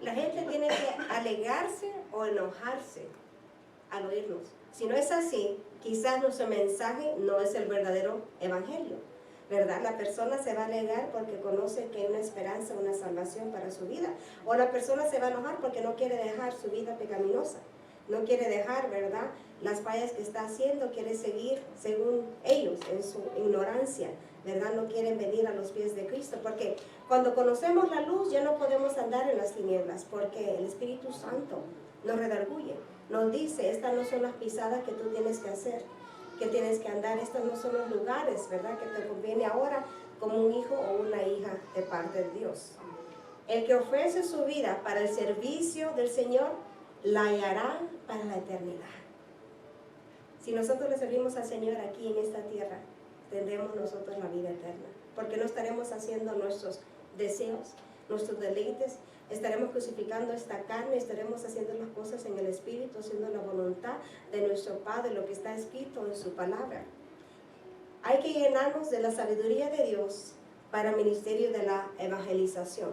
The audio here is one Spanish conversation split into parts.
La gente tiene que alegrarse o enojarse al oírnos. Si no es así, quizás nuestro mensaje no es el verdadero evangelio, ¿verdad? La persona se va a alegrar porque conoce que hay una esperanza, una salvación para su vida. O la persona se va a enojar porque no quiere dejar su vida pecaminosa. No quiere dejar, ¿verdad?, las fallas que está haciendo, quiere seguir según ellos, en su ignorancia, ¿verdad? No quieren venir a los pies de Cristo, porque cuando conocemos la luz ya no podemos andar en las tinieblas, porque el Espíritu Santo nos redarguye, nos dice, estas no son las pisadas que tú tienes que hacer, que tienes que andar, estos no son los lugares, ¿verdad?, que te conviene ahora como un hijo o una hija de parte de Dios. El que ofrece su vida para el servicio del Señor, la hallará para la eternidad. Si nosotros le servimos al Señor aquí en esta tierra, tendremos nosotros la vida eterna, porque no estaremos haciendo nuestros deseos, nuestros deleites, estaremos crucificando esta carne, estaremos haciendo las cosas en el Espíritu, haciendo la voluntad de nuestro Padre, lo que está escrito en su palabra. Hay que llenarnos de la sabiduría de Dios para el ministerio de la evangelización,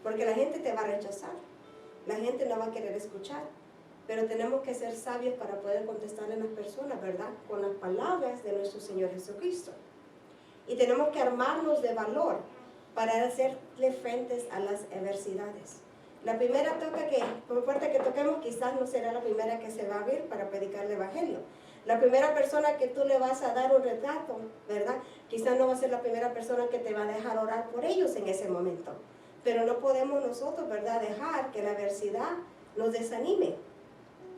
porque la gente te va a rechazar, la gente no va a querer escuchar, pero tenemos que ser sabios para poder contestarle a las personas, ¿verdad?, con las palabras de nuestro Señor Jesucristo. Y tenemos que armarnos de valor para hacerle frente a las adversidades. La primera toca que, por fuerte que toquemos, quizás no será la primera que se va a abrir para predicar el Evangelio. La primera persona que tú le vas a dar un retrato, ¿verdad?, quizás no va a ser la primera persona que te va a dejar orar por ellos en ese momento. Pero no podemos nosotros, ¿verdad?, dejar que la adversidad nos desanime.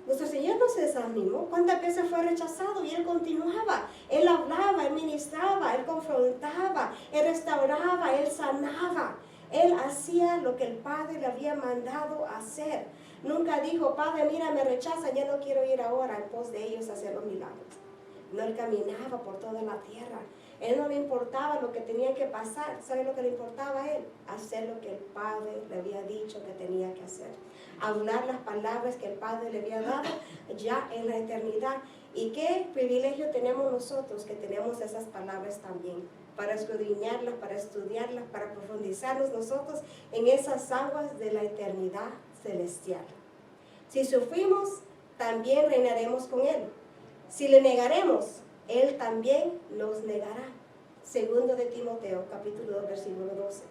Nuestro Señor no se desanimó. ¿Cuántas veces fue rechazado? Y Él continuaba. Él hablaba, Él ministraba, Él confrontaba, Él restauraba, Él sanaba. Él hacía lo que el Padre le había mandado hacer. Nunca dijo, Padre, mira, me rechazan, ya no quiero ir ahora en pos de ellos a hacer los milagros. No, Él caminaba por toda la tierra. Él no le importaba lo que tenía que pasar. ¿Sabe lo que le importaba a Él? Hacer lo que el Padre le había dicho que tenía que hacer. Hablar las palabras que el Padre le había dado ya en la eternidad. Y qué privilegio tenemos nosotros que tenemos esas palabras también, para escudriñarlas, para estudiarlas, para profundizarnos nosotros en esas aguas de la eternidad celestial. Si sufrimos, también reinaremos con Él. Si le negaremos, Él también nos negará. Segundo de Timoteo, capítulo 2, versículo 12.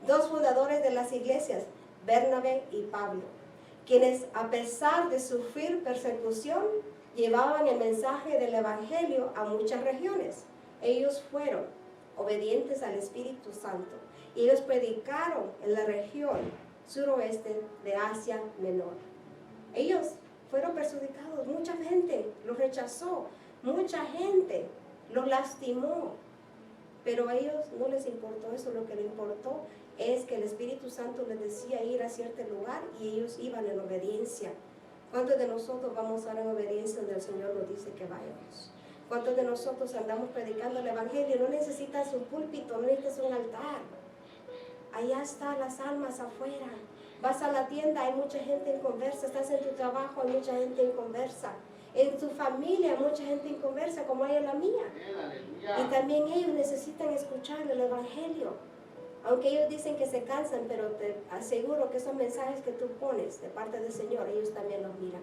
Dos fundadores de las iglesias, Bernabé y Pablo, quienes a pesar de sufrir persecución, llevaban el mensaje del Evangelio a muchas regiones. Ellos fueron obedientes al Espíritu Santo y ellos predicaron en la región suroeste de Asia Menor. Ellos fueron perjudicados, mucha gente los rechazó, mucha gente los lastimó, pero a ellos no les importó eso. Lo que les importó es que el Espíritu Santo les decía ir a cierto lugar y ellos iban en obediencia. ¿Cuántos de nosotros vamos ahora en obediencia donde el Señor nos dice que vayamos? ¿Cuántos de nosotros andamos predicando el Evangelio? No necesitas un púlpito, no necesitas un altar. Allá están las almas afuera. Vas a la tienda, hay mucha gente en conversa. Estás en tu trabajo, hay mucha gente en conversa. En tu familia, hay mucha gente en conversa, como hay en la mía. Y también ellos necesitan escuchar el Evangelio. Aunque ellos dicen que se cansan, pero te aseguro que esos mensajes que tú pones de parte del Señor, ellos también los miran.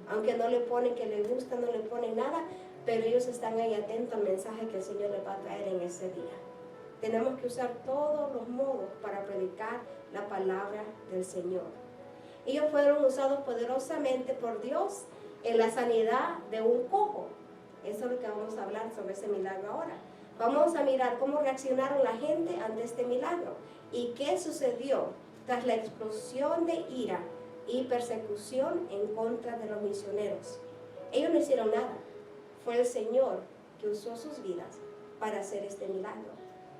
Aunque no le ponen que les gusta, no le ponen nada, pero ellos están ahí atentos al mensaje que el Señor les va a traer en ese día. Tenemos que usar todos los modos para predicar la palabra del Señor. Ellos fueron usados poderosamente por Dios en la sanidad de un cojo. Eso es lo que vamos a hablar sobre ese milagro ahora. Vamos a mirar cómo reaccionaron la gente ante este milagro y qué sucedió tras la explosión de ira y persecución en contra de los misioneros. Ellos no hicieron nada. Fue el Señor que usó sus vidas para hacer este milagro.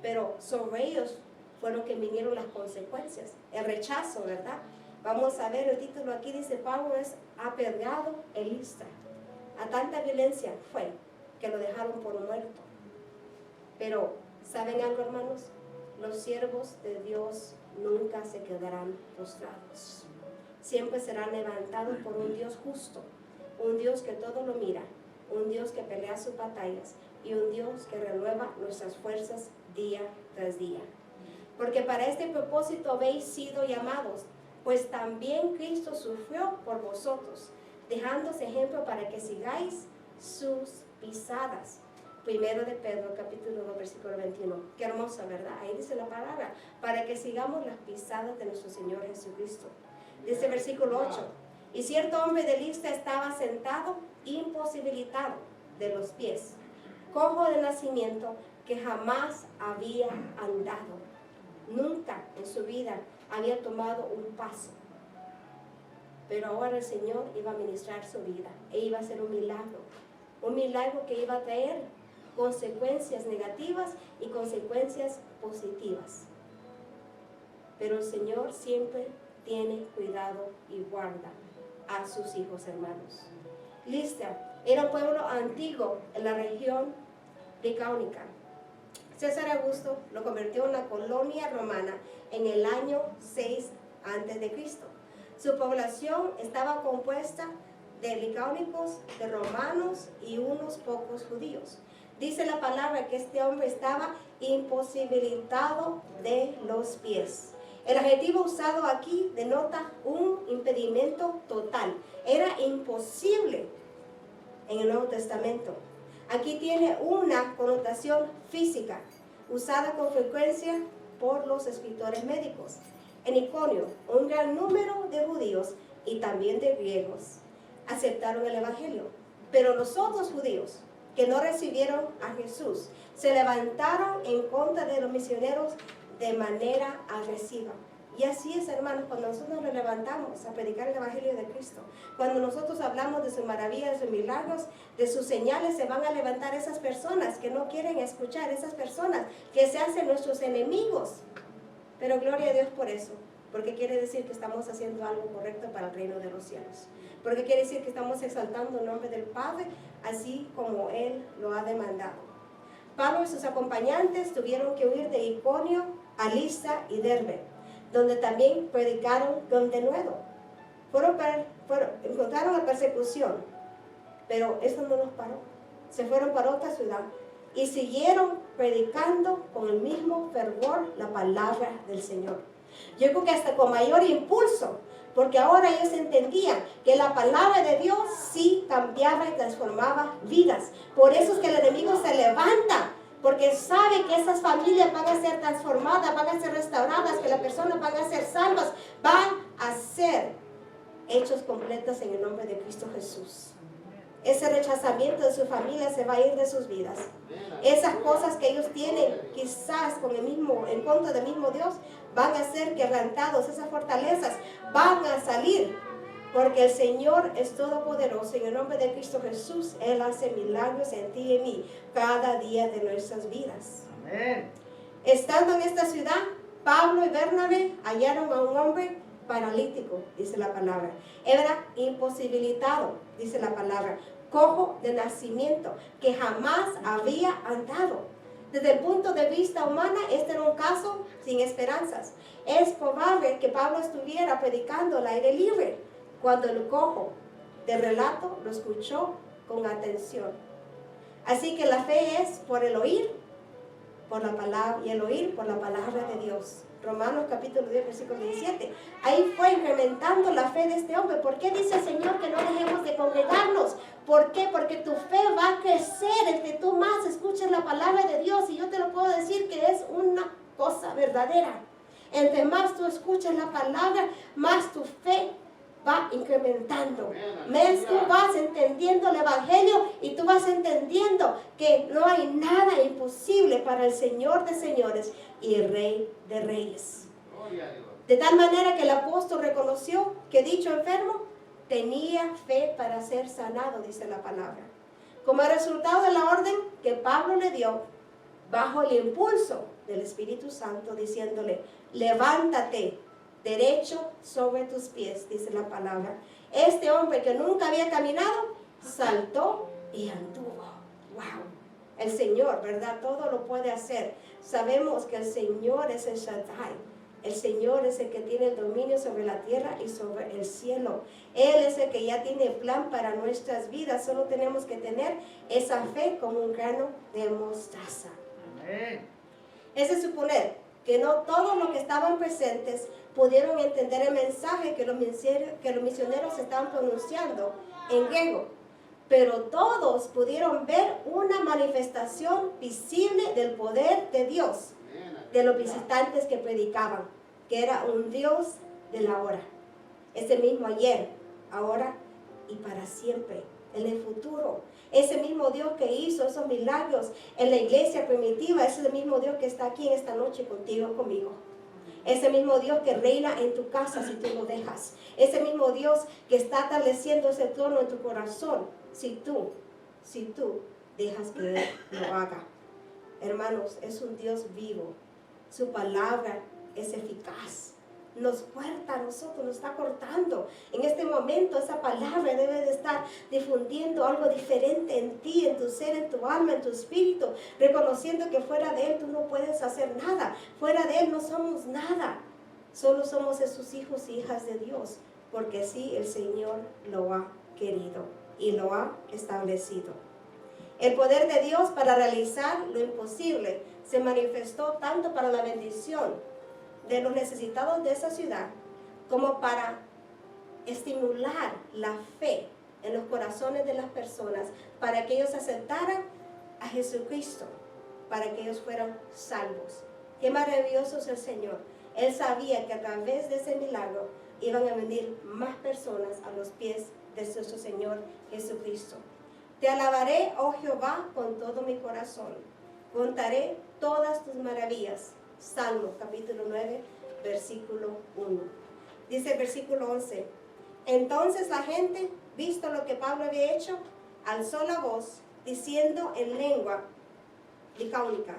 Pero sobre ellos fueron que vinieron las consecuencias, el rechazo, ¿verdad? Vamos a ver el título aquí, dice, Pablo es apedreado e Listra. A tanta violencia fue que lo dejaron por muerto. Pero, ¿saben algo, hermanos? Los siervos de Dios nunca se quedarán postrados. Siempre serán levantados por un Dios justo, un Dios que todo lo mira, un Dios que pelea sus batallas y un Dios que renueva nuestras fuerzas día tras día. Porque para este propósito habéis sido llamados, pues también Cristo sufrió por vosotros, dejándoos ejemplo para que sigáis sus pisadas. Primero de Pedro, capítulo 2, versículo 21. Qué hermosa, ¿verdad? Ahí dice la palabra, para que sigamos las pisadas de nuestro Señor Jesucristo. Dice versículo 8, y cierto hombre de Listra estaba sentado, imposibilitado de los pies, cojo de nacimiento, que jamás había andado. Nunca en su vida había tomado un paso. Pero ahora el Señor iba a ministrar su vida e iba a hacer un milagro que iba a traer consecuencias negativas y consecuencias positivas. Pero el Señor siempre tiene cuidado y guarda a sus hijos, hermanos. Listra era un pueblo antiguo en la región licáunica. César Augusto lo convirtió en una colonia romana en el año 6 a.C. Su población estaba compuesta de licáunicos, de romanos y unos pocos judíos. Dice la palabra que este hombre estaba imposibilitado de los pies. El adjetivo usado aquí denota un impedimento total. Era imposible en el Nuevo Testamento. Aquí tiene una connotación física, usada con frecuencia por los escritores médicos. En Iconio, un gran número de judíos y también de griegos aceptaron el Evangelio. Pero los otros judíos que no recibieron a Jesús se levantaron en contra de los misioneros de manera agresiva. Y así es, hermanos, cuando nosotros nos levantamos a predicar el Evangelio de Cristo, cuando nosotros hablamos de sus maravillas, de sus milagros, de sus señales, se van a levantar esas personas que no quieren escuchar, esas personas que se hacen nuestros enemigos. Pero gloria a Dios por eso, porque quiere decir que estamos haciendo algo correcto para el reino de los cielos. Porque quiere decir que estamos exaltando el nombre del Padre, así como Él lo ha demandado. Pablo y sus acompañantes tuvieron que huir de Iconio a Listra y Derbe, donde también predicaron con denuedo. Encontraron la persecución, pero eso no los paró. Se fueron para otra ciudad y siguieron predicando con el mismo fervor la palabra del Señor. Yo creo que hasta con mayor impulso, porque ahora ellos entendían que la palabra de Dios sí cambiaba y transformaba vidas. Por eso es que el enemigo se levanta, porque sabe que esas familias van a ser transformadas, van a ser restauradas, que las personas van a ser salvas, van a ser hechos completos en el nombre de Cristo Jesús. Ese rechazamiento de su familia se va a ir de sus vidas. Esas cosas que ellos tienen quizás en contra del mismo Dios, van a ser quebrantados, esas fortalezas van a salir, porque el Señor es todopoderoso. En el nombre de Cristo Jesús, Él hace milagros en ti y en mí, cada día de nuestras vidas. Amén. Estando en esta ciudad, Pablo y Bernabé hallaron a un hombre paralítico, dice la palabra. Era imposibilitado, dice la palabra, cojo de nacimiento, que jamás había andado. Desde el punto de vista humano, este era un caso sin esperanzas. Es probable que Pablo estuviera predicando al aire libre cuando el cojo del relato lo escuchó con atención. Así que la fe es por el oír, por la palabra, y el oír por la palabra de Dios. Romanos capítulo 10, versículo 17. Ahí fue incrementando la fe de este hombre. ¿Por qué dice el Señor que no dejemos de congregarnos? ¿Por qué? Porque tu fe va a crecer entre tú más escuches la palabra de Dios. Y yo te lo puedo decir que es una cosa verdadera. Entre más tú escuchas la palabra, más tu fe va incrementando. Más tú vas entendiendo el Evangelio y tú vas entendiendo que no hay nada imposible para el Señor de señores y el Rey de reyes. De tal manera que el apóstol reconoció que dicho enfermo tenía fe para ser sanado, dice la palabra. Como resultado de la orden que Pablo le dio, bajo el impulso del Espíritu Santo, diciéndole: levántate derecho sobre tus pies, dice la palabra. Este hombre que nunca había caminado, saltó y anduvo. ¡Wow! El Señor, ¿verdad? Todo lo puede hacer. Sabemos que el Señor es el Shaddai. El Señor es el que tiene el dominio sobre la tierra y sobre el cielo. Él es el que ya tiene plan para nuestras vidas. Solo tenemos que tener esa fe como un grano de mostaza. Amén. Es de suponer que no todos los que estaban presentes pudieron entender el mensaje que los misioneros estaban pronunciando en griego. Pero todos pudieron ver una manifestación visible del poder de Dios, de los visitantes que predicaban, que era un Dios de la hora. Ese mismo ayer, ahora y para siempre, en el futuro. Ese mismo Dios que hizo esos milagros en la iglesia primitiva, ese es el mismo Dios que está aquí en esta noche contigo, conmigo. Ese mismo Dios que reina en tu casa si tú lo dejas. Ese mismo Dios que está estableciendo ese trono en tu corazón si tú dejas que Él lo haga. Hermanos, es un Dios vivo. Su palabra es eficaz. Nos corta a nosotros, nos está cortando. En este momento esa palabra debe de estar difundiendo algo diferente en ti, en tu ser, en tu alma, en tu espíritu, reconociendo que fuera de Él tú no puedes hacer nada. Fuera de Él no somos nada. Solo somos sus hijos y hijas de Dios, porque sí el Señor lo ha querido y lo ha establecido. El poder de Dios para realizar lo imposible se manifestó tanto para la bendición de los necesitados de esa ciudad, como para estimular la fe en los corazones de las personas, para que ellos aceptaran a Jesucristo, para que ellos fueran salvos. Qué maravilloso es el Señor. Él sabía que a través de ese milagro iban a venir más personas a los pies de nuestro Señor Jesucristo. Te alabaré, oh Jehová, con todo mi corazón. Contaré todas tus maravillas. Salmo capítulo 9, versículo 1. Dice el versículo 11. Entonces la gente, visto lo que Pablo había hecho, alzó la voz, diciendo en lengua licáunica: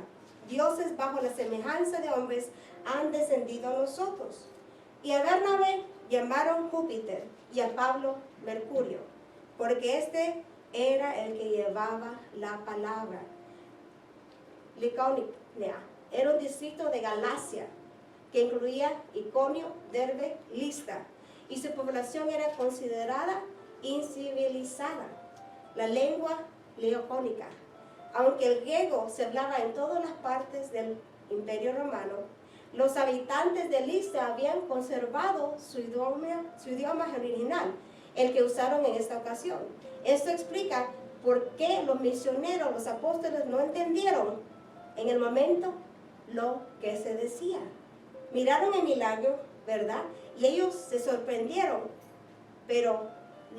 dioses bajo la semejanza de hombres han descendido a nosotros. Y a Bernabé llamaron Júpiter y a Pablo Mercurio, porque este era el que llevaba la palabra. Licaunia era un distrito de Galacia que incluía Iconio, Derbe, Listra, y su población era considerada incivilizada. La lengua leocónica, aunque el griego se hablaba en todas las partes del Imperio Romano, los habitantes de Listra habían conservado su idioma original, el que usaron en esta ocasión. Esto explica por qué los misioneros, los apóstoles, no entendieron en el momento lo que se decía. Miraron el milagro, ¿verdad? Y ellos se sorprendieron, pero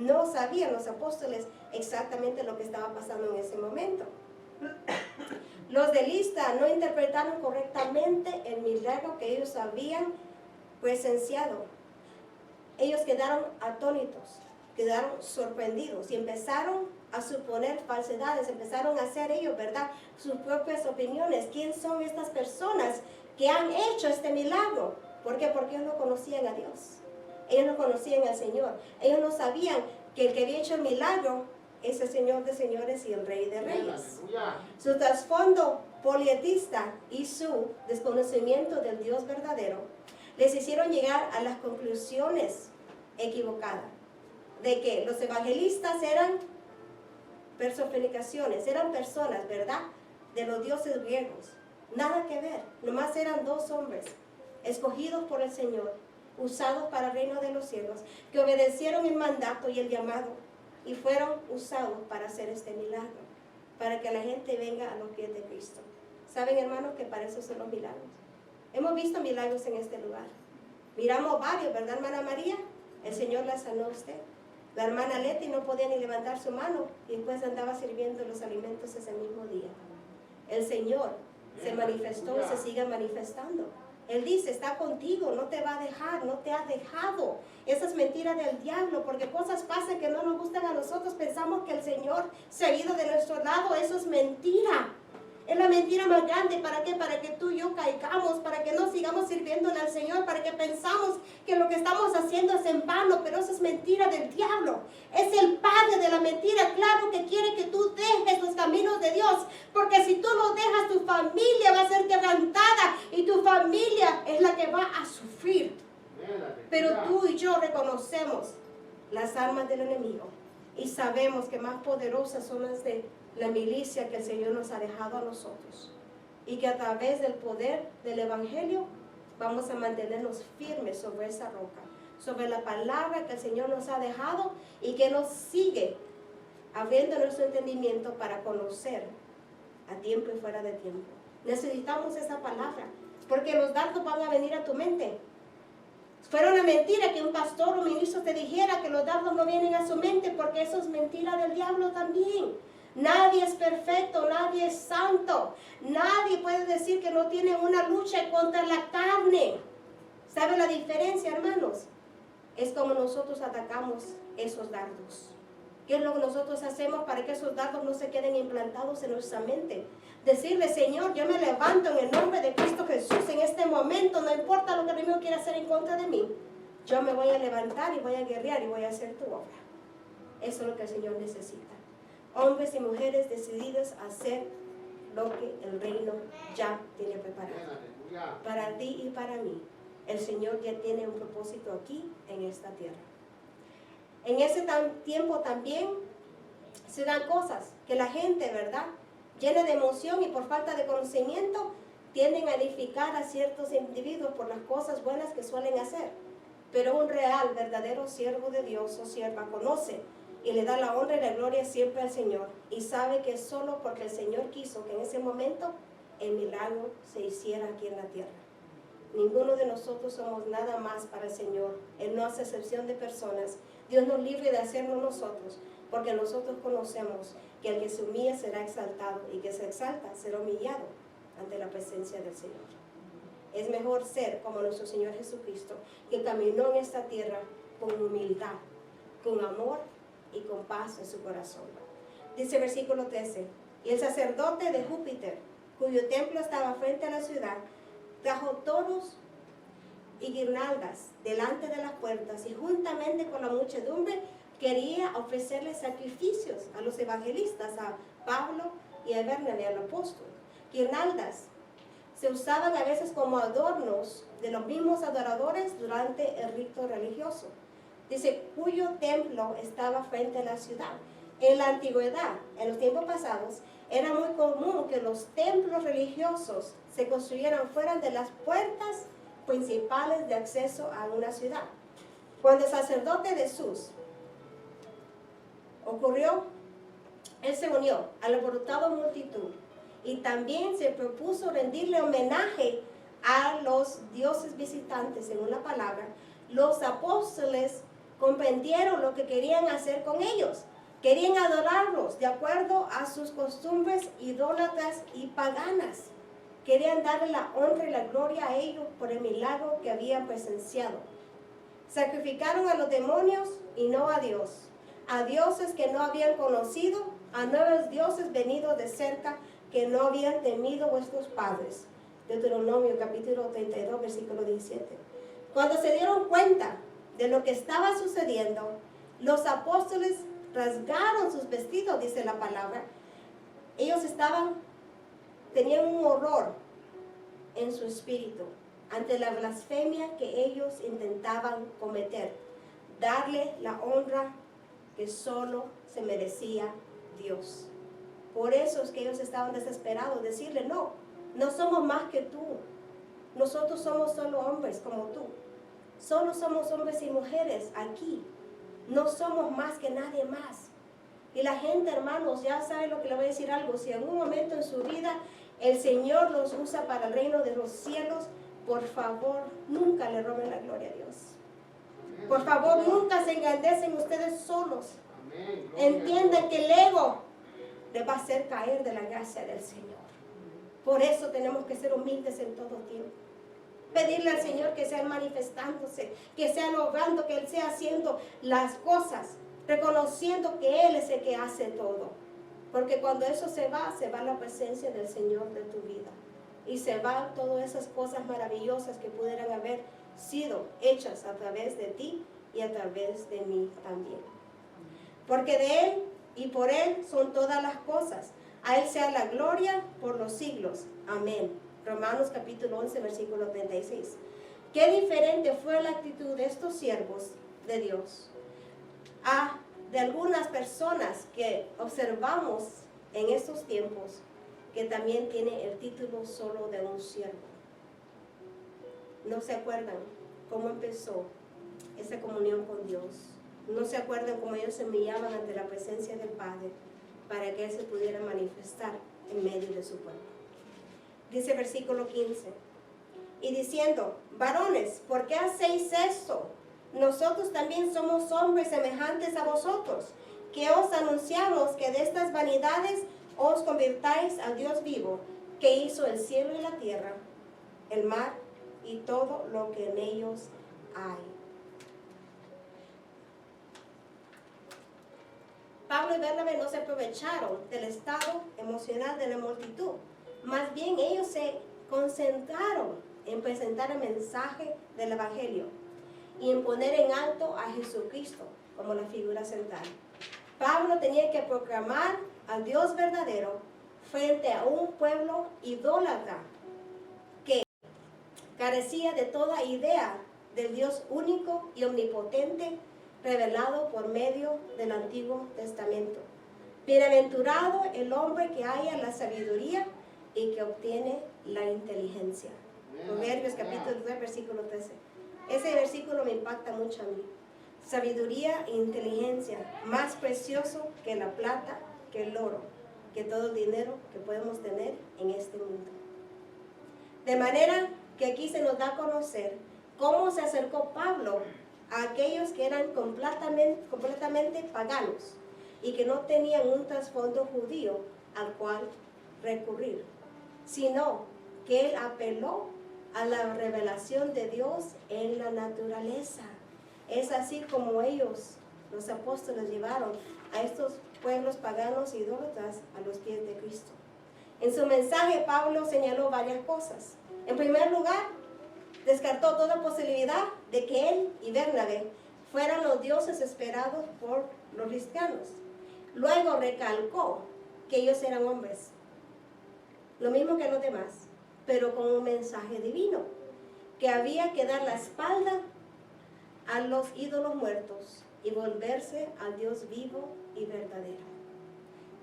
no sabían los apóstoles exactamente lo que estaba pasando en ese momento. Los de Listra no interpretaron correctamente el milagro que ellos habían presenciado. Ellos quedaron atónitos, quedaron sorprendidos y empezaron a suponer falsedades, empezaron a hacer ellos, ¿verdad?, sus propias opiniones. ¿Quién son estas personas que han hecho este milagro? ¿Por qué? Porque ellos no conocían a Dios. Ellos no conocían al Señor. Ellos no sabían que el que había hecho el milagro es el Señor de señores y el Rey de reyes. Su trasfondo polietista y su desconocimiento del Dios verdadero les hicieron llegar a las conclusiones equivocadas de que los evangelistas eran personificaciones, eran personas, ¿verdad?, de los dioses griegos. Nada que ver, nomás eran dos hombres escogidos por el Señor, usados para el reino de los cielos, que obedecieron el mandato y el llamado y fueron usados para hacer este milagro, para que la gente venga a los pies de Cristo. ¿Saben, hermanos, que para eso son los milagros? Hemos visto milagros en este lugar. Miramos varios, ¿verdad, hermana María? El Señor la sanó a usted. La hermana Leti no podía ni levantar su mano y después andaba sirviendo los alimentos ese mismo día. El Señor se manifestó y se sigue manifestando. Él dice, está contigo, no te va a dejar, no te ha dejado. Esa es mentira del diablo, porque cosas pasan que no nos gustan a nosotros. Pensamos que el Señor se ha ido de nuestro lado. Eso es mentira. Es la mentira más grande. ¿Para qué? Para que tú y yo caigamos, para que no sigamos sirviéndole al Señor, para que pensamos que lo que estamos haciendo es en vano, pero eso es mentira del diablo. Es el padre de la mentira. Claro que quiere que tú dejes los caminos de Dios, porque si tú lo dejas, tu familia va a ser quebrantada y tu familia es la que va a sufrir. Pero tú y yo reconocemos las armas del enemigo y sabemos que más poderosas son las de la milicia que el Señor nos ha dejado a nosotros, y que a través del poder del Evangelio vamos a mantenernos firmes sobre esa roca, sobre la palabra que el Señor nos ha dejado y que nos sigue abriendo nuestro entendimiento para conocer a tiempo y fuera de tiempo. Necesitamos esa palabra, porque los dardos van a venir a tu mente. Fuera una mentira que un pastor o ministro te dijera que los dardos no vienen a su mente, porque eso es mentira del diablo también. Nadie es perfecto, nadie es santo. Nadie puede decir que no tiene una lucha contra la carne. ¿Sabe la diferencia, hermanos? Es como nosotros atacamos esos dardos. ¿Qué es lo que nosotros hacemos para que esos dardos no se queden implantados en nuestra mente? Decirle, Señor, yo me levanto en el nombre de Cristo Jesús en este momento, no importa lo que el enemigo quiera hacer en contra de mí, yo me voy a levantar y voy a guerrear y voy a hacer tu obra. Eso es lo que el Señor necesita. Hombres y mujeres decididos a hacer lo que el reino ya tiene preparado. Para ti y para mí, el Señor ya tiene un propósito aquí en esta tierra. En ese tiempo también se dan cosas que la gente, ¿verdad?, llena de emoción y por falta de conocimiento, tienden a edificar a ciertos individuos por las cosas buenas que suelen hacer. Pero un real, verdadero siervo de Dios o sierva conoce y le da la honra y la gloria siempre al Señor, y sabe que es solo porque el Señor quiso que en ese momento el milagro se hiciera aquí en la tierra. Ninguno de nosotros somos nada más para el Señor. Él no hace excepción de personas. Dios nos libre de hacerlo nosotros, porque nosotros conocemos que el que se humilla será exaltado y que se exalta será humillado ante la presencia del Señor. Es mejor ser como nuestro Señor Jesucristo, que caminó en esta tierra con humildad, con amor y con paz en su corazón. Dice el versículo 13, y el sacerdote de Júpiter, cuyo templo estaba frente a la ciudad, trajo toros y guirnaldas delante de las puertas, y juntamente con la muchedumbre quería ofrecerle sacrificios a los evangelistas, a Pablo y a Bernabé, al apóstol. Guirnaldas se usaban a veces como adornos de los mismos adoradores durante el rito religioso. Dice, cuyo templo estaba frente a la ciudad. En la antigüedad, en los tiempos pasados, era muy común que los templos religiosos se construyeran fuera de las puertas principales de acceso a una ciudad. Cuando el sacerdote de Sus ocurrió, él se unió a la alborotada multitud y también se propuso rendirle homenaje a los dioses visitantes, según la palabra. Los apóstoles comprendieron lo que querían hacer con ellos. Querían adorarlos de acuerdo a sus costumbres idólatras y paganas. Querían darle la honra y la gloria a ellos por el milagro que habían presenciado. Sacrificaron a los demonios y no a Dios, a dioses que no habían conocido, a nuevos dioses venidos de cerca que no habían temido vuestros padres. Deuteronomio capítulo 32, versículo 17. Cuando se dieron cuenta de lo que estaba sucediendo, los apóstoles rasgaron sus vestidos, dice la palabra. Ellos tenían un horror en su espíritu ante la blasfemia que ellos intentaban cometer, darle la honra que solo se merecía Dios. Por eso es que ellos estaban desesperados, decirle, no somos más que tú, nosotros somos solo hombres como tú, solo somos hombres y mujeres aquí, no somos más que nadie más. Y la gente, hermanos, ya sabe lo que le voy a decir algo, si en algún momento en su vida el Señor los usa para el reino de los cielos, por favor, nunca le roben la gloria a Dios. Por favor, nunca se engrandecen ustedes solos. Entiendan que el ego les va a hacer caer de la gracia del Señor. Por eso tenemos que ser humildes en todo tiempo. Pedirle al Señor que sea manifestándose, que sea logrando, que Él sea haciendo las cosas, reconociendo que Él es el que hace todo. Porque cuando eso se va la presencia del Señor de tu vida. Y se van todas esas cosas maravillosas que pudieran haber sido hechas a través de ti y a través de mí también. Porque de Él y por Él son todas las cosas. A Él sea la gloria por los siglos. Amén. Romanos capítulo 11, versículo 36. Qué diferente fue la actitud de estos siervos de Dios de algunas personas que observamos en estos tiempos, que también tiene el título solo de un siervo. no se acuerdan cómo empezó esa comunión con Dios. No se acuerdan cómo ellos se humillaban ante la presencia del Padre para que Él se pudiera manifestar en medio de su pueblo. Dice versículo 15, y diciendo, varones, ¿por qué hacéis esto? Nosotros también somos hombres semejantes a vosotros, que os anunciamos que de estas vanidades os convirtáis al Dios vivo, que hizo el cielo y la tierra, el mar y todo lo que en ellos hay. Pablo y Bernabé no se aprovecharon del estado emocional de la multitud. Más bien ellos se concentraron en presentar el mensaje del Evangelio y en poner en alto a Jesucristo como la figura central. Pablo tenía que proclamar al Dios verdadero frente a un pueblo idólatra que carecía de toda idea del Dios único y omnipotente revelado por medio del Antiguo Testamento. Bienaventurado el hombre que haya la sabiduría y que obtiene la inteligencia. Proverbios capítulo 3, versículo 13. Ese versículo me impacta mucho a mí. Sabiduría e inteligencia, más precioso que la plata, que el oro, que todo el dinero que podemos tener en este mundo. De manera que aquí se nos da a conocer cómo se acercó Pablo a aquellos que eran completamente paganos y que no tenían un trasfondo judío al cual recurrir, sino que él apeló a la revelación de Dios en la naturaleza. Es así como ellos, los apóstoles, llevaron a estos pueblos paganos e idólatras a los pies de Cristo. En su mensaje, Pablo señaló varias cosas. En primer lugar, descartó toda posibilidad de que él y Bernabé fueran los dioses esperados por los cristianos. Luego recalcó que ellos eran hombres, lo mismo que los demás, pero con un mensaje divino, que había que dar la espalda a los ídolos muertos y volverse al Dios vivo y verdadero.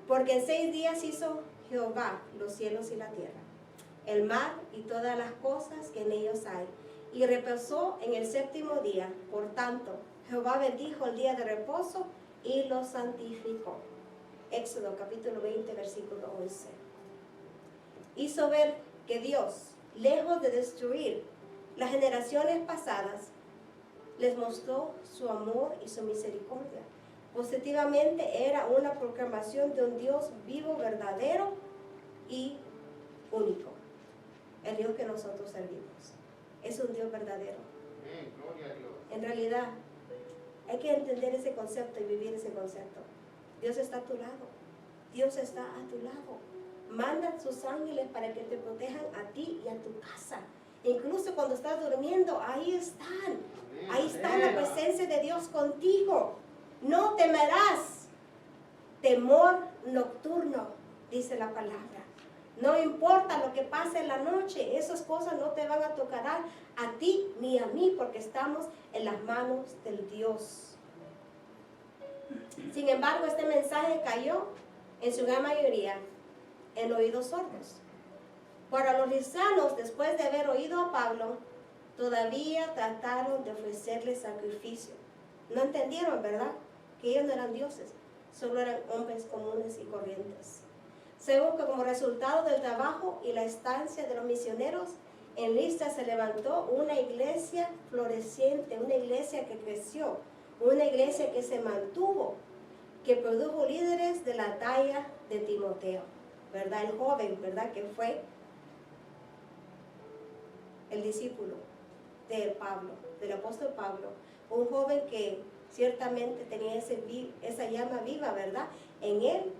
Porque en 6 días hizo Jehová los cielos y la tierra, el mar y todas las cosas que en ellos hay, y reposó en el 7º día. Por tanto, Jehová bendijo el día de reposo y lo santificó. Éxodo capítulo 20, versículo 11. Hizo ver que Dios, lejos de destruir las generaciones pasadas, les mostró su amor y su misericordia. Positivamente era una proclamación de un Dios vivo, verdadero y único. El Dios que nosotros servimos es un Dios verdadero. Gloria a Dios. En realidad, hay que entender ese concepto y vivir ese concepto. Dios está a tu lado. Dios está a tu lado. Manda sus ángeles para que te protejan a ti y a tu casa. Incluso cuando estás durmiendo, ahí están. Ahí está la presencia de Dios contigo. No temerás temor nocturno, dice la palabra. No importa lo que pase en la noche, esas cosas no te van a tocar a ti ni a mí, porque estamos en las manos del Dios. Sin embargo, este mensaje cayó en su gran mayoría en oídos sordos. Para los cristianos, después de haber oído a Pablo, todavía trataron de ofrecerle sacrificio. No entendieron, ¿verdad?, que ellos no eran dioses, solo eran hombres comunes y corrientes. Según que como resultado del trabajo y la estancia de los misioneros, en Listra se levantó una iglesia floreciente, una iglesia que creció, una iglesia que se mantuvo, que produjo líderes de la talla de Timoteo, ¿verdad? El joven, ¿verdad?, que fue el discípulo de Pablo, del apóstol Pablo, un joven que ciertamente tenía esa llama viva, ¿verdad?, en él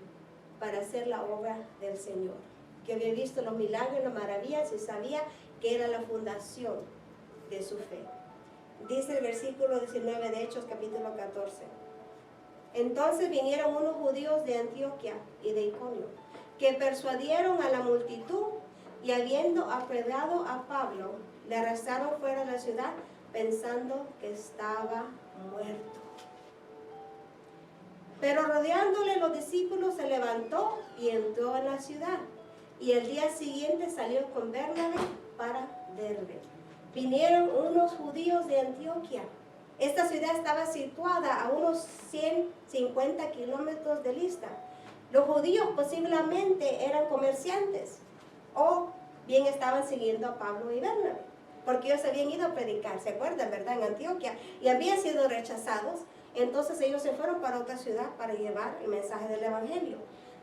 para hacer la obra del Señor, que había visto los milagros, las maravillas y sabía que era la fundación de su fe. Dice el versículo 19 de Hechos capítulo 14. Entonces vinieron unos judíos de Antioquía y de Iconio, que persuadieron a la multitud y habiendo apedreado a Pablo, le arrastraron fuera de la ciudad pensando que estaba muerto. Pero rodeándole los discípulos se levantó y entró en la ciudad. Y el día siguiente salió con Bernabé para Derbe. vinieron unos judíos de Antioquía. Esta ciudad estaba situada a unos 150 kilómetros de Listra. Los judíos posiblemente eran comerciantes o bien estaban siguiendo a Pablo y Bernabé, porque ellos habían ido a predicar, ¿se acuerdan, verdad? En Antioquía, y habían sido rechazados. Entonces ellos se fueron para otra ciudad para llevar el mensaje del evangelio.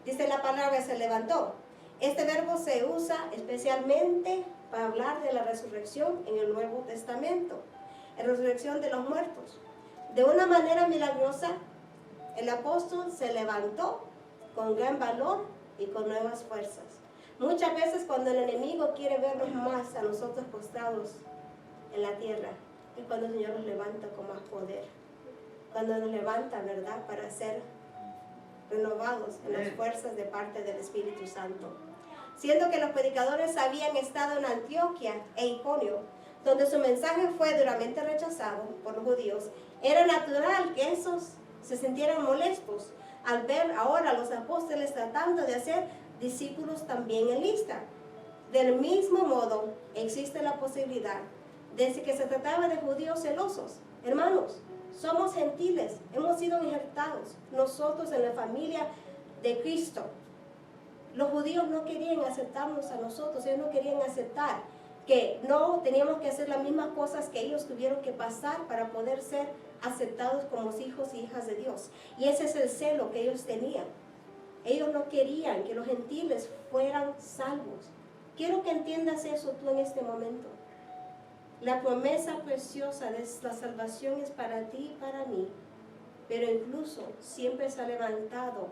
Dice la palabra, se levantó. Este verbo se usa especialmente para hablar de la resurrección en el Nuevo Testamento, la resurrección de los muertos. De una manera milagrosa, el apóstol se levantó con gran valor y con nuevas fuerzas. Muchas veces cuando el enemigo quiere vernos más a nosotros postrados en la tierra, es cuando el Señor nos levanta con más poder. Cuando nos levanta, ¿verdad?, para ser renovados en las fuerzas de parte del Espíritu Santo. Siendo que los predicadores habían estado en Antioquía e Iconio, donde su mensaje fue duramente rechazado por los judíos, era natural que esos se sintieran molestos al ver ahora a los apóstoles tratando de hacer discípulos también en Listra. Del mismo modo, existe la posibilidad de que se trataba de judíos celosos. Hermanos, somos gentiles, hemos sido injertados nosotros en la familia de Cristo. Los judíos no querían aceptarnos a nosotros, ellos no querían aceptar que no teníamos que hacer las mismas cosas que ellos tuvieron que pasar para poder ser aceptados como hijos y hijas de Dios. Y ese es el celo que ellos tenían. Ellos no querían que los gentiles fueran salvos. Quiero que entiendas eso tú en este momento. La promesa preciosa de la salvación es para ti y para mí, pero incluso siempre se ha levantado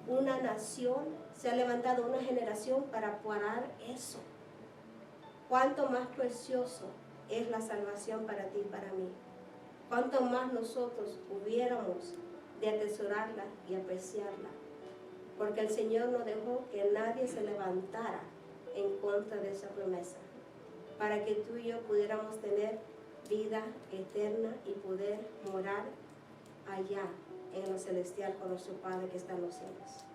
una nación, se ha levantado una generación para parar eso. Cuánto más precioso es la salvación para ti y para mí. Cuánto más nosotros hubiéramos de atesorarla y apreciarla, porque el Señor no dejó que nadie se levantara en contra de esa promesa, para que tú y yo pudiéramos tener vida eterna y poder morar allá en lo celestial con nuestro Padre que está en los cielos.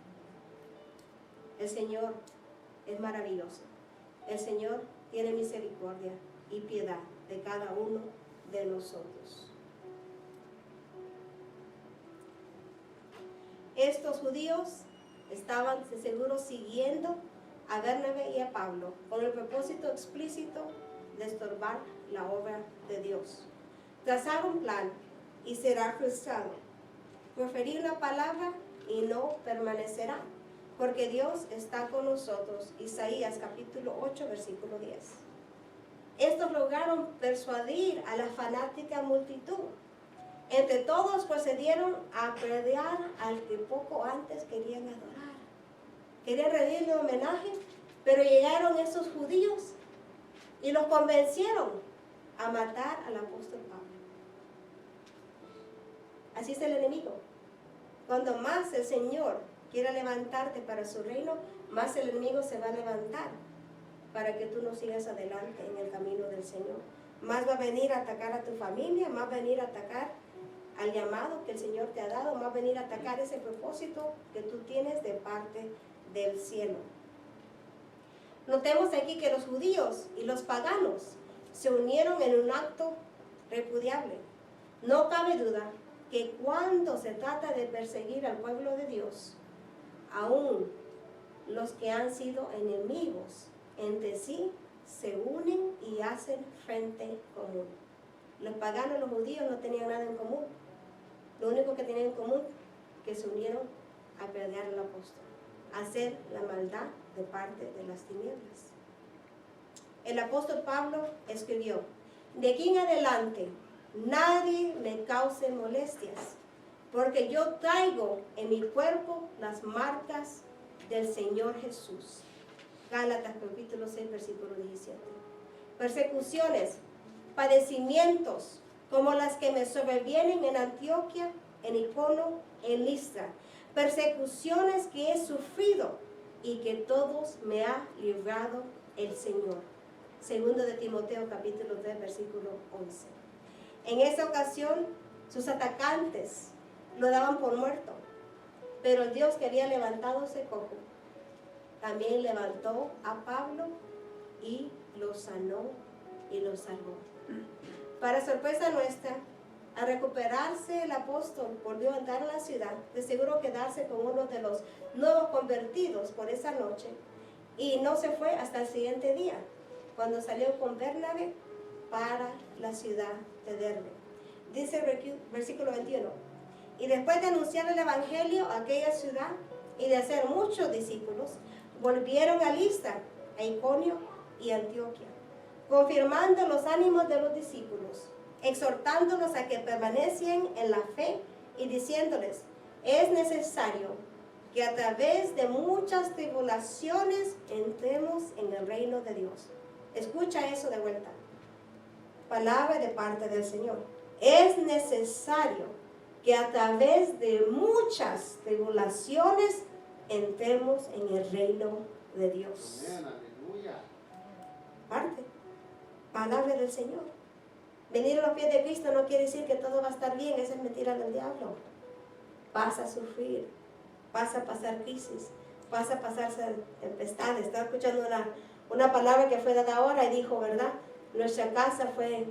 El Señor es maravilloso. El Señor tiene misericordia y piedad de cada uno de nosotros. Estos judíos estaban seguro siguiendo a Bernabé y a Pablo con el propósito explícito de estorbar la obra de Dios. Trazar un plan y será frustrado. Proferir una palabra y no permanecerá, porque Dios está con nosotros. Isaías capítulo 8, versículo 10. Estos lograron persuadir a la fanática multitud. Entre todos procedieron a apedrear al que poco antes querían adorar. Querían rendirle homenaje, pero llegaron esos judíos y los convencieron a matar al apóstol Pablo. Así es el enemigo. Cuando más el Señor quiera levantarte para su reino, más el enemigo se va a levantar para que tú no sigas adelante en el camino del Señor. Más va a venir a atacar a tu familia, más va a venir a atacar al llamado que el Señor te ha dado, más va a venir a atacar ese propósito que tú tienes de parte del cielo. Notemos aquí que los judíos y los paganos se unieron en un acto repudiable. No cabe duda que cuando se trata de perseguir al pueblo de Dios, aún los que han sido enemigos entre sí se unen y hacen frente común. Los paganos y los judíos no tenían nada en común. Lo único que tenían en común que se unieron a apedrear al apóstol, a hacer la maldad de parte de las tinieblas. El apóstol Pablo escribió: de aquí en adelante nadie me cause molestias, porque yo traigo en mi cuerpo las marcas del Señor Jesús. Gálatas capítulo 6, versículo 17. Persecuciones, padecimientos, como las que me sobrevienen en Antioquía, en Iconio, en Listra. Persecuciones que he sufrido y que todos me ha librado el Señor. Segundo de Timoteo capítulo 3, versículo 11. En esa ocasión, sus atacantes lo daban por muerto, pero el Dios que había levantado ese cojo también levantó a Pablo y los sanó y los salvó. Para sorpresa nuestra, al recuperarse el apóstol, volvió a andar en la ciudad, de seguro quedarse con uno de los nuevos convertidos por esa noche, y no se fue hasta el siguiente día, cuando salió con Bernabé para la ciudad de Derbe. Dice el versículo 21, y después de anunciar el evangelio a aquella ciudad y de hacer muchos discípulos, volvieron a Listra, a Iconio y Antioquia, confirmando los ánimos de los discípulos, exhortándolos a que permanecieran en la fe y diciéndoles, es necesario que a través de muchas tribulaciones entremos en el reino de Dios. Escucha eso de vuelta. Palabra de parte del Señor. Es necesario que a través de muchas tribulaciones entremos en el reino de Dios. Amén, aleluya. Parte. Palabra del Señor. Venir a los pies de Cristo no quiere decir que todo va a estar bien, esa es mentira del diablo. Vas a sufrir, vas a pasar crisis, vas a pasar tempestades. Estaba escuchando una palabra que fue dada ahora y dijo, ¿verdad? Nuestra casa fue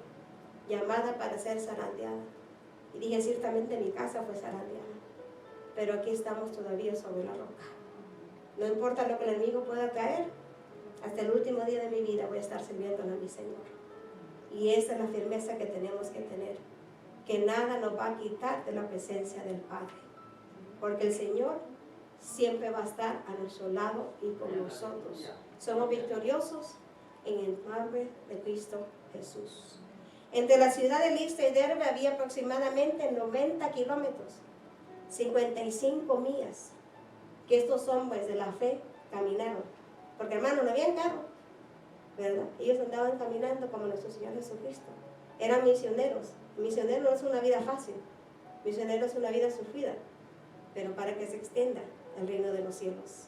llamada para ser zarandeada. Y dije, ciertamente mi casa fue zarandeada, pero aquí estamos todavía sobre la roca. No importa lo que el enemigo pueda traer, hasta el último día de mi vida voy a estar sirviéndole a mi Señor. Y esa es la firmeza que tenemos que tener, que nada nos va a quitar de la presencia del Padre, porque el Señor siempre va a estar a nuestro lado y con nosotros. Somos victoriosos en el nombre de Cristo Jesús. Entre la ciudad de Listra y Derbe había aproximadamente 90 kilómetros, 55 millas, que estos hombres de la fe caminaron. Porque hermano, no había carro, ¿verdad? Ellos andaban caminando como nuestro Señor Jesucristo. Eran misioneros. Misionero no es una vida fácil. Misionero es una vida sufrida, pero para que se extienda el reino de los cielos.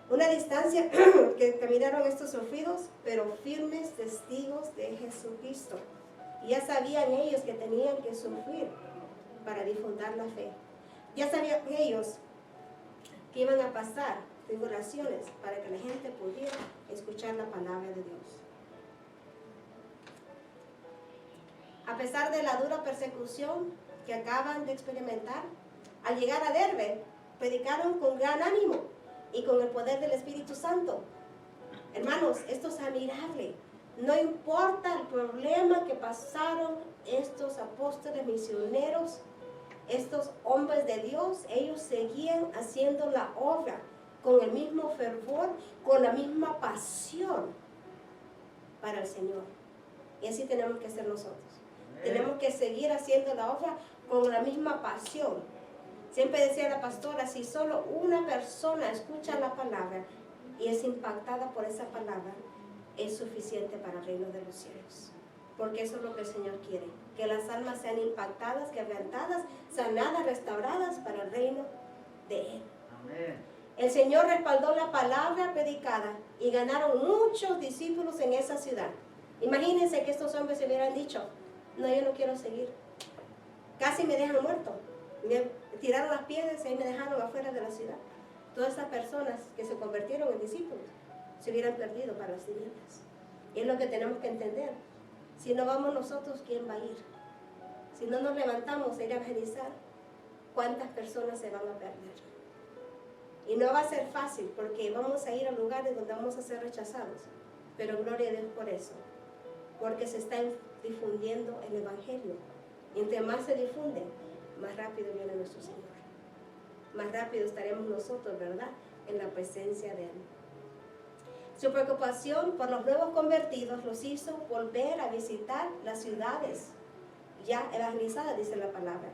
Una distancia que caminaron estos sufridos, pero firmes testigos de Jesucristo. Y ya sabían ellos que tenían que sufrir para difundir la fe. Ya sabían ellos que iban a pasar tribulaciones para que la gente pudiera escuchar la palabra de Dios. A pesar de la dura persecución que acaban de experimentar, al llegar a Derbe, predicaron con gran ánimo y con el poder del Espíritu Santo. Hermanos, esto es admirable. No importa el problema que pasaron estos apóstoles misioneros, estos hombres de Dios, ellos seguían haciendo la obra con el mismo fervor, con la misma pasión para el Señor. Y así tenemos que ser nosotros. Tenemos que seguir haciendo la obra con la misma pasión. Siempre decía la pastora, si solo una persona escucha la palabra y es impactada por esa palabra, es suficiente para el reino de los cielos. Porque eso es lo que el Señor quiere. Que las almas sean impactadas, quebrantadas, sanadas, restauradas para el reino de Él. Amén. El Señor respaldó la palabra predicada y ganaron muchos discípulos en esa ciudad. Imagínense que estos hombres se hubieran dicho, no, yo no quiero seguir. Casi me dejan muerto. Me tiraron las piedras y me dejaron afuera de la ciudad. Todas estas personas que se convirtieron en discípulos se hubieran perdido para las tinieblas. Y es lo que tenemos que entender. Si no vamos nosotros, ¿quién va a ir? Si no nos levantamos a ir a evangelizar, ¿cuántas personas se van a perder? Y no va a ser fácil porque vamos a ir a lugares donde vamos a ser rechazados. Pero gloria a Dios por eso. Porque se está difundiendo el Evangelio. Y entre más se difunde, más rápido viene nuestro Señor. Más rápido estaremos nosotros, ¿verdad?, en la presencia de Él. Su preocupación por los nuevos convertidos los hizo volver a visitar las ciudades ya evangelizadas, dice la palabra.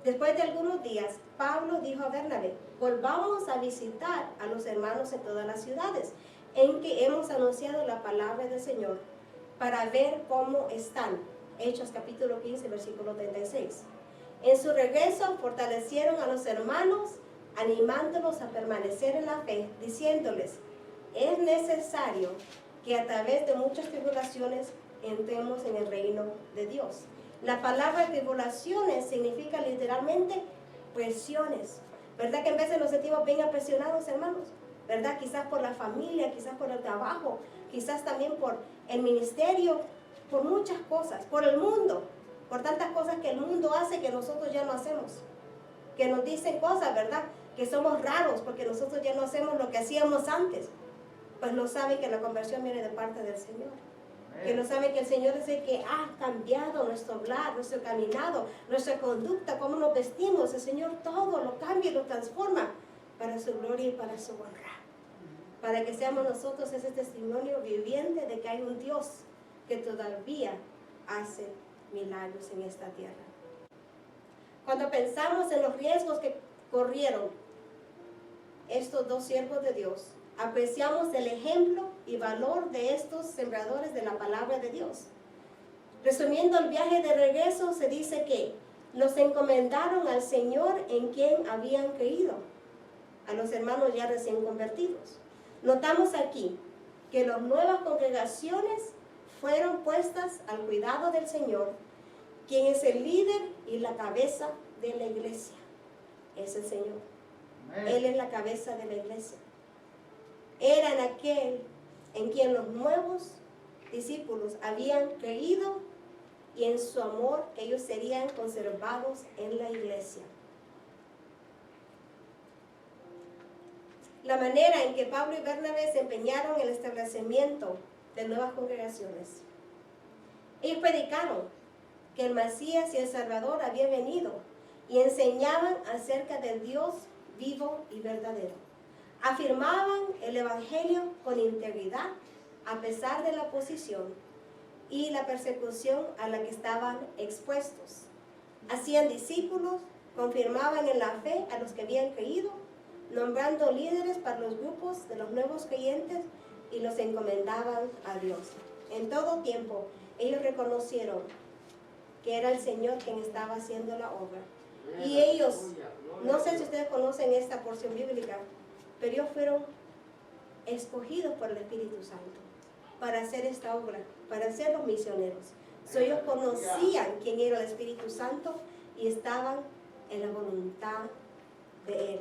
Después de algunos días, Pablo dijo a Bernabé, volvamos a visitar a los hermanos en todas las ciudades en que hemos anunciado la palabra del Señor para ver cómo están. Hechos capítulo 15, versículo 36. En su regreso fortalecieron a los hermanos, animándolos a permanecer en la fe, diciéndoles, es necesario que a través de muchas tribulaciones entremos en el reino de Dios. La palabra tribulaciones significa literalmente presiones. ¿Verdad que en veces nos sentimos bien presionados, hermanos? ¿verdad? Quizás por la familia, quizás por el trabajo, quizás también por el ministerio, por muchas cosas, por el mundo, por tantas cosas que el mundo hace que nosotros ya no hacemos, que nos dicen cosas, ¿verdad? Que somos raros porque nosotros ya no hacemos lo que hacíamos antes. Pues no saben que la conversión viene de parte del Señor. Que no saben que el Señor es el que ha cambiado nuestro hablar, nuestro caminado, nuestra conducta, cómo nos vestimos. El Señor todo lo cambia y lo transforma para su gloria y para su honra. Para que seamos nosotros ese testimonio viviente de que hay un Dios que todavía hace milagros en esta tierra. Cuando pensamos en los riesgos que corrieron estos dos siervos de Dios, apreciamos el ejemplo y valor de estos sembradores de la palabra de Dios. Resumiendo el viaje de regreso, se dice que los encomendaron al Señor en quien habían creído, a los hermanos ya recién convertidos. Notamos aquí que las nuevas congregaciones fueron puestas al cuidado del Señor, quien es el líder y la cabeza de la iglesia. Es el Señor. Él es la cabeza de la iglesia. Era en aquel en quien los nuevos discípulos habían creído y en su amor ellos serían conservados en la iglesia. La manera en que Pablo y Bernabé se empeñaron en el establecimiento de nuevas congregaciones. Ellos predicaron que el Mesías y el Salvador habían venido y enseñaban acerca del Dios vivo y verdadero. Afirmaban el Evangelio con integridad a pesar de la oposición y la persecución a la que estaban expuestos. Hacían discípulos, confirmaban en la fe a los que habían creído, nombrando líderes para los grupos de los nuevos creyentes y los encomendaban a Dios. En todo tiempo ellos reconocieron que era el Señor quien estaba haciendo la obra. Y ellos, no sé si ustedes conocen esta porción bíblica, pero ellos fueron escogidos por el Espíritu Santo para hacer esta obra, para ser los misioneros. Ellos conocían quién era el Espíritu Santo y estaban en la voluntad de Él.